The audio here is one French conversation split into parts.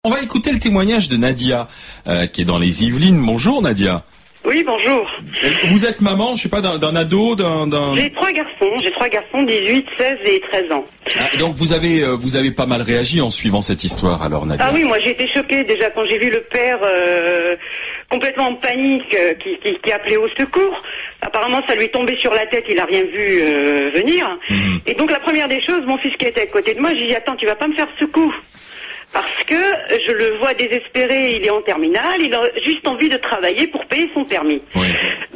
On va écouter le témoignage de Nadia, qui est dans les Yvelines. Bonjour Nadia. Oui, bonjour. Vous êtes maman, je sais pas, d'un ado, d'un... J'ai trois garçons, 18, 16 et 13 ans. Ah, donc vous avez pas mal réagi en suivant cette histoire, alors Nadia. Ah oui, moi j'ai été choquée déjà quand j'ai vu le père complètement en panique qui appelait au secours. Apparemment ça lui est tombé sur la tête, il a rien vu venir. Et donc la première des choses, mon fils qui était à côté de moi, j'ai dit attends, tu vas pas me faire ce coup. Parce que je le vois désespéré, il est en terminale, il a juste envie de travailler pour payer son permis. Oui.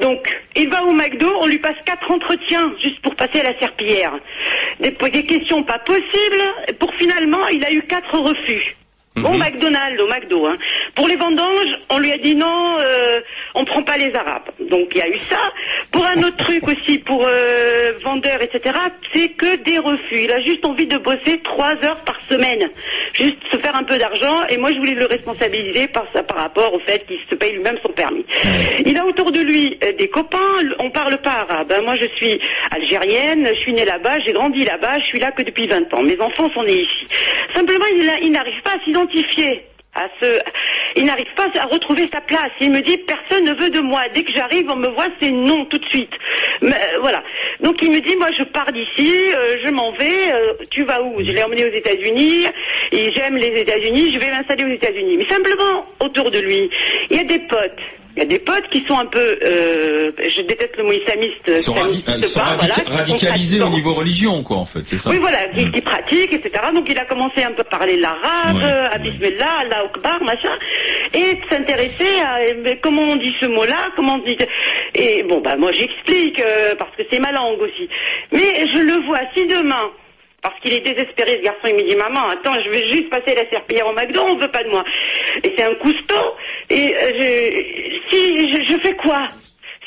Donc, il va au McDo, on lui passe 4 entretiens juste pour passer à la serpillière. Des questions pas possibles, pour finalement, il a eu 4 refus. Au McDonald's, au McDo. Hein. Pour les vendanges, on lui a dit non, on prend pas les Arabes. Donc il y a eu ça. Pour un autre truc aussi, pour vendeurs, etc., c'est que des refus. Il a juste envie de bosser 3 heures par semaine. Juste se faire un peu d'argent. Et moi, je voulais le responsabiliser par rapport au fait qu'il se paye lui-même son permis. Il a autour de lui des copains. On parle pas arabe. Hein. Moi, je suis algérienne. Je suis née là-bas. J'ai grandi là-bas. Je suis là que depuis 20 ans. Mes enfants sont nés ici. Simplement, il n'arrive pas à s'identifier. Il n'arrive pas à retrouver sa place. Il me dit personne ne veut de moi. Dès que j'arrive, on me voit, c'est non tout de suite. Mais, voilà. Donc il me dit moi je pars d'ici, je m'en vais. Tu vas où? Je l'ai emmené aux États-Unis et j'aime les États-Unis. Je vais m'installer aux États-Unis. Mais simplement autour de lui, il y a des potes. Il y a des potes qui sont un peu, je déteste le mot islamiste. Ils sont radicalisés au niveau religion, quoi, en fait, c'est ça. Oui, voilà, qui pratiquent, etc. Donc il a commencé un peu à parler l'arabe, à Bismillah, Allah Akbar, machin, et s'intéresser à comment on dit ce mot-là, comment on dit. Et bon, bah moi j'explique parce que c'est ma langue aussi. Mais je le vois si demain. Parce qu'il est désespéré, ce garçon, il me dit, maman, attends, je vais juste passer la serpillière au McDo, on veut pas de moi. Et c'est un cousteau, et je fais quoi?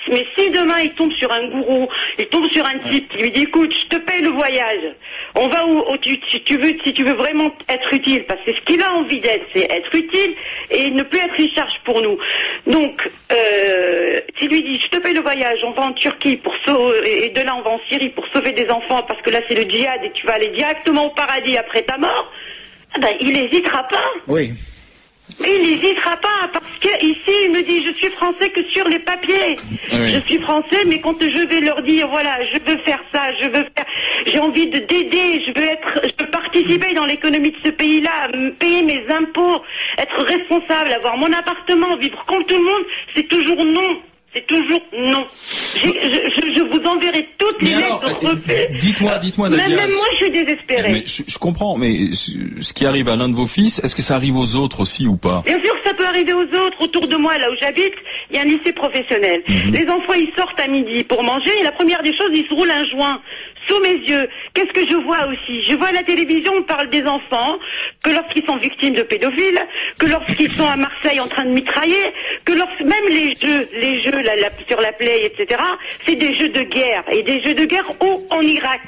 Mais si demain il tombe sur un gourou, il tombe sur un type qui lui dit, écoute, je te paye le voyage, on va où si tu veux vraiment être utile, parce que ce qu'il a envie d'être, c'est être utile et ne plus être une charge pour nous. Donc, s'il lui dit, je te paye le voyage, on va en Turquie et de là on va en Syrie pour sauver des enfants, parce que là c'est le djihad et tu vas aller directement au paradis après ta mort, ben, il n'hésitera pas. Oui. Il n'hésitera pas, parce que ici il me dit je suis français que sur les papiers. Oui. Je suis français, mais quand je vais leur dire voilà, je veux faire ça, j'ai envie d'aider, je veux participer dans l'économie de ce pays-là, payer mes impôts, être responsable, avoir mon appartement, vivre comme tout le monde, c'est toujours non. C'est toujours non. Je vous enverrai toutes les lettres de refus. Dites-moi, Nadia. Même moi, je suis désespérée. Mais je comprends, mais ce qui arrive à l'un de vos fils, est-ce que ça arrive aux autres aussi ou pas? Bien sûr que ça peut arriver aux autres. Autour de moi, là où j'habite, il y a un lycée professionnel. Les enfants, ils sortent à midi pour manger et la première des choses, ils se roulent un joint. Sous mes yeux, qu'est-ce que je vois aussi? Je vois à la télévision, on parle des enfants, que lorsqu'ils sont victimes de pédophiles, que lorsqu'ils sont à Marseille en train de mitrailler, que même les jeux là, sur la Play, etc., c'est des jeux de guerre. Et des jeux de guerre où? En Irak.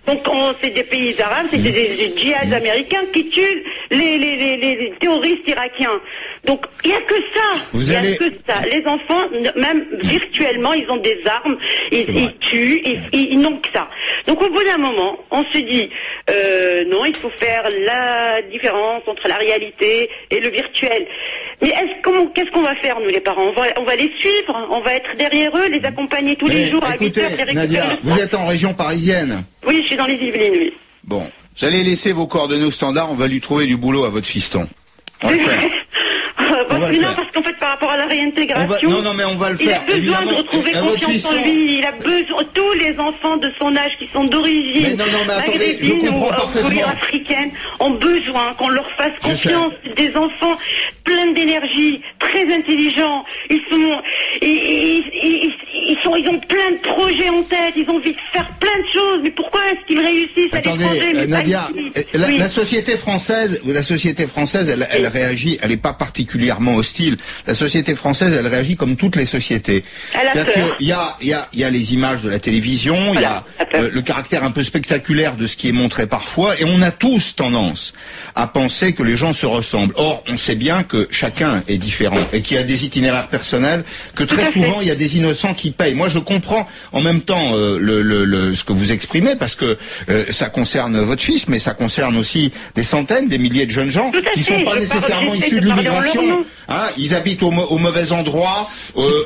Donc c'est des pays arabes, c'est des djihad américains qui tuent les terroristes irakiens. Donc il n'y a que ça. Les enfants, même virtuellement, ils ont des armes, ils tuent, ils n'ont que ça. Donc au bout d'un moment, on se dit non, il faut faire la différence entre la réalité et le virtuel. Mais qu'est-ce qu'on va faire nous les parents? On va les suivre, on va être derrière eux, les accompagner tous les jours à 8 heures, les récupérer. Nadia, vous êtes en région parisienne? Oui, je suis dans les Yvelines, oui. Bon, vous allez laisser vos coordonnées au standard, on va lui trouver du boulot à votre fiston. On va le faire. Parce qu'en fait, par rapport à la réintégration, mais on va le faire. Il a besoin de retrouver confiance en lui. Il a besoin, tous les enfants de son âge qui sont d'origine maghrébine ou africaine ont besoin qu'on leur fasse confiance. Des enfants pleins d'énergie, très intelligents. Ils ont plein de projets en tête. Ils ont envie de faire plein de choses. Mais pourquoi est-ce qu'ils réussissent à l'étranger? Nadia, la société française, elle réagit. Elle n'est pas particulièrement hostile. La société française, elle réagit comme toutes les sociétés. Il y a les images de la télévision, il y a le caractère un peu spectaculaire de ce qui est montré parfois, et on a tous tendance à penser que les gens se ressemblent. Or, on sait bien que chacun est différent et qu'il y a des itinéraires personnels, que très souvent il y a des innocents qui paye. Moi, je comprends en même temps ce que vous exprimez, parce que ça concerne votre fils, mais ça concerne aussi des centaines, des milliers de jeunes gens qui sont pas nécessairement issus de l'immigration. Hein, ils habitent au mauvais endroit,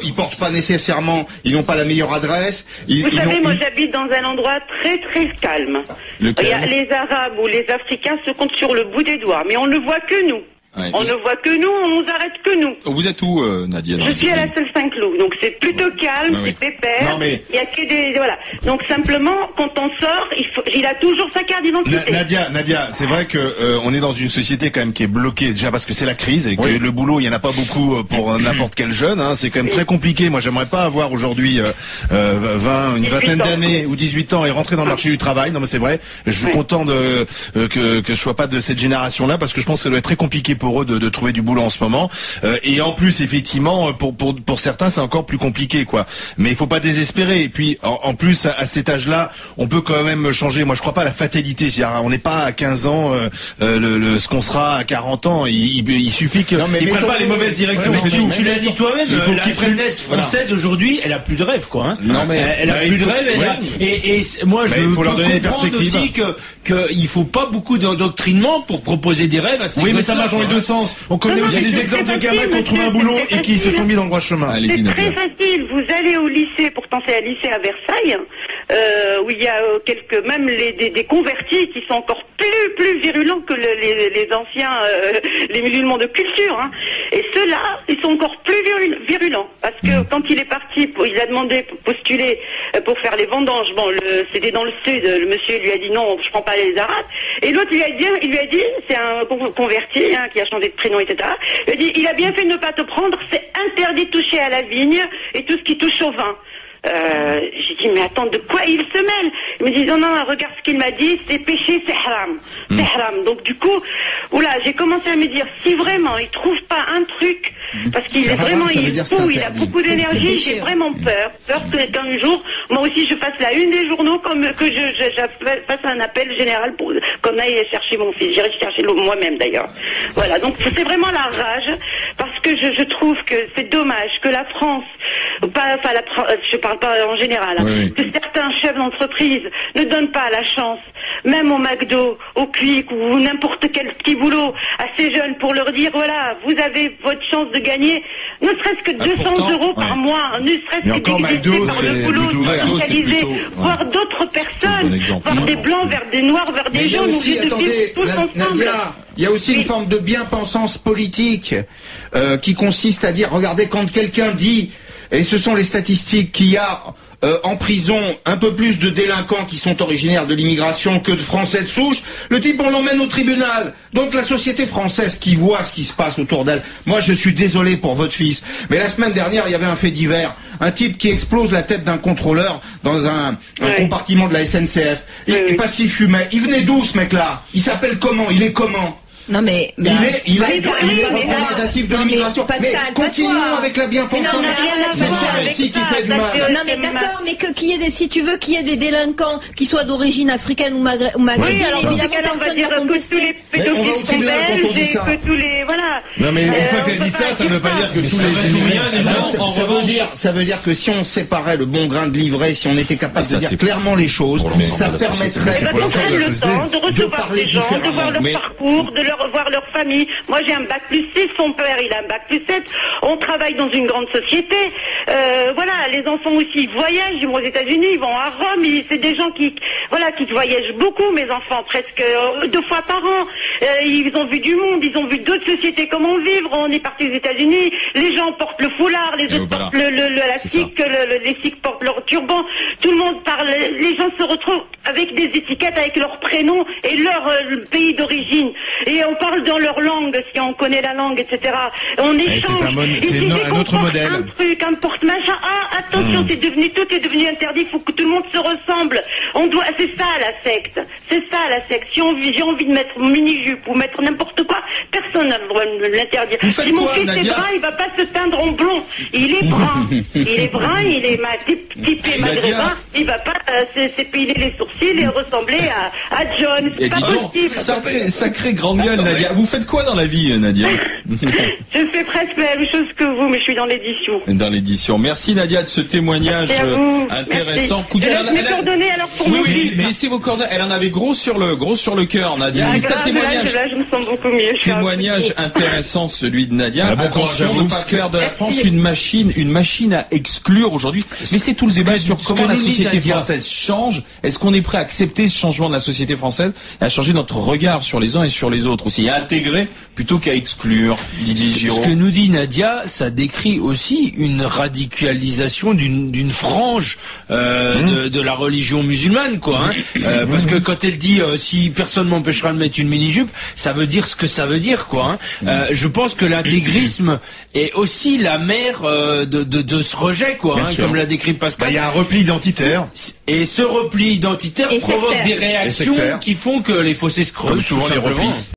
ils portent pas nécessairement, ils n'ont pas la meilleure adresse. Vous savez, moi j'habite dans un endroit très très calme. Les Arabes ou les Africains se comptent sur le bout des doigts, mais on ne voit que nous. Ouais, on ne voit que nous, on nous arrête que nous. Vous êtes où, Nadia? Je suis à la Salle Saint-Cloud, donc c'est plutôt calme, c'est pépère. Il y a que des, voilà. Donc simplement, quand on sort, il a toujours sa carte d'identité. Nadia, c'est vrai que on est dans une société quand même qui est bloquée, déjà parce que c'est la crise et que le boulot, il y en a pas beaucoup pour n'importe quel jeune. Hein, c'est quand même très compliqué. Moi, j'aimerais pas avoir aujourd'hui une vingtaine d'années ou 18 ans et rentrer dans le marché du travail. Non, mais c'est vrai. Je suis content que je sois pas de cette génération-là, parce que je pense que ça doit être très compliqué pour eux de trouver du boulot en ce moment, et en plus effectivement pour certains c'est encore plus compliqué, quoi. Mais il faut pas désespérer. Et puis en plus à cet âge-là, on peut quand même changer. Moi je crois pas à la fatalité. On n'est pas à 15 ans ce qu'on sera à 40 ans. Il suffit qu'ils prennent pas les mauvaises directions. Tu l'as dit toi-même. La jeunesse française aujourd'hui, elle a plus de rêve, quoi. Hein. Non mais elle a plus de rêve. Et moi je faut leur donner des perspectives aussi que il faut pas beaucoup d'endoctrinement pour proposer des rêves à ces mais ça marche dans les deux sens. On connaît aussi des exemples de gamins qui ont trouvé un boulot et qui se sont mis dans le droit chemin. C'est très facile. Vous allez au lycée, pourtant c'est un lycée à Versailles, où il y a même des convertis qui sont encore plus virulents que les anciens, les musulmans de culture. Hein. Et ceux-là, ils sont encore plus virulents. Parce que quand il est parti, il a demandé pour postuler pour faire les vendanges. Bon, c'était dans le sud. Le monsieur lui a dit non, je prends pas les Arabes. Et l'autre lui a dit, c'est un converti, hein, qui a changé de prénom, etc. Il a bien fait de ne pas te prendre, c'est interdit de toucher à la vigne et tout ce qui touche au vin. J'ai dit, mais attends, de quoi il se mêle? Il me dit, non, regarde ce qu'il m'a dit, c'est péché, c'est haram. C'est haram. Donc du coup, j'ai commencé à me dire, si vraiment il trouve pas un truc, parce qu'il est vraiment, il a beaucoup d'énergie, j'ai vraiment peur qu'un jour, moi aussi je fasse la une des journaux, que je fasse un appel général pour qu'on aille chercher mon fils. J'irai chercher moi-même d'ailleurs. Voilà, donc c'est vraiment la rage, parce que je trouve que c'est dommage que la France, je parle pas en général, que certains chefs d'entreprise ne donnent pas la chance, même au McDo, au Quick ou n'importe quel petit boulot, à ces jeunes pour leur dire, voilà, vous avez votre chance de gagner, ne serait-ce que 200 euros par mois, ne serait-ce que d'exister par le boulot spécialisé, voir d'autres personnes, voir des blancs vers des noirs, vers des jaunes, ou de vivre tous ensemble. Il y a aussi une forme de bien-pensance politique qui consiste à dire, regardez, quand quelqu'un dit, et ce sont les statistiques, qu'il y a en prison un peu plus de délinquants qui sont originaires de l'immigration que de Français de souche, le type on l'emmène au tribunal. Donc la société française qui voit ce qui se passe autour d'elle, moi je suis désolé pour votre fils, mais la semaine dernière il y avait un fait divers, un type qui explose la tête d'un contrôleur dans un compartiment de la SNCF, parce qu'il fumait. Il venait d'où ce mec-là? Il s'appelle comment? Il est comment? Non mais il est représentatif de l'immigration. Mais continuons avec la bien-pensance. C'est ça aussi qui fait du mal. Non mais d'accord, mais qu'il y ait si tu veux qu'il y ait des délinquants qui soient d'origine africaine ou maghrébine, évidemment personne ne va contester. On va au tribunal quand on dit ça. Non mais une fois qu'elle dit ça, ça ne veut pas dire que tous les ça veut dire que si on séparait le bon grain de l'ivraie, si on était capable de dire clairement les choses, ça permettrait de parler des gens, de voir leur parcours, de voir leur famille. Moi j'ai un bac plus 6, son père il a un bac plus 7, on travaille dans une grande société, les enfants aussi ils voyagent, ils vont aux États-Unis, ils vont à Rome, c'est des gens qui voyagent beaucoup, mes enfants, presque 2 fois par an, ils ont vu du monde, ils ont vu d'autres sociétés comment vivre, on est parti aux États-Unis, les gens portent le foulard, les autres portent l'élastique, les sikhs portent leur turban, tout le monde parle, les gens se retrouvent avec des étiquettes avec leur prénom et leur pays d'origine, et on parle dans leur langue, si on connaît la langue, etc. On échange. C'est un autre modèle. Un truc, un porte-machin. Ah, attention, tout est devenu interdit. Il faut que tout le monde se ressemble. C'est ça la secte. C'est ça la secte. Si j'ai envie de mettre mon mini-jupe ou mettre n'importe quoi, personne n'a le droit de l'interdire. Si mon fils est brun, il va pas se teindre en blond. Il est brun. Il est brun, il est typé maghrébin. Il va pas s'épiler les sourcils et ressembler à John. C'est pas possible. Sacré grande gueule, Nadia. Vous faites quoi dans la vie, Nadia? Je fais presque la même chose que vous, mais je suis dans l'édition. Dans l'édition. Merci Nadia de ce témoignage intéressant. Mes coordonnées alors pour vous. Oui, laissez vos coordonnées. Elle en avait gros sur le cœur, Nadia. Mais c'est un témoignage. Là, je me sens beaucoup mieux. Témoignage intéressant, celui de Nadia. Attention de ne pas faire de la France une machine à exclure aujourd'hui. Mais c'est tout le débat sur comment la société française change. Est-ce qu'on est prêt à accepter ce changement de la société française et à changer notre regard sur les uns et sur les autres aussi, à intégrer plutôt qu'à exclure? Didier Giraud. Ce que nous dit Nadia, ça décrit aussi une radicalisation d'une frange de la religion musulmane, quoi. Parce que quand elle dit si personne m'empêchera de mettre une mini-jupe, ça veut dire ce que ça veut dire, quoi. Je pense que l'intégrisme est aussi la mère de ce rejet, quoi, comme l'a décrit Pascal. Il y a un repli identitaire. Et ce repli identitaire provoque des réactions qui font que les fossés se creusent. Comme souvent les replis.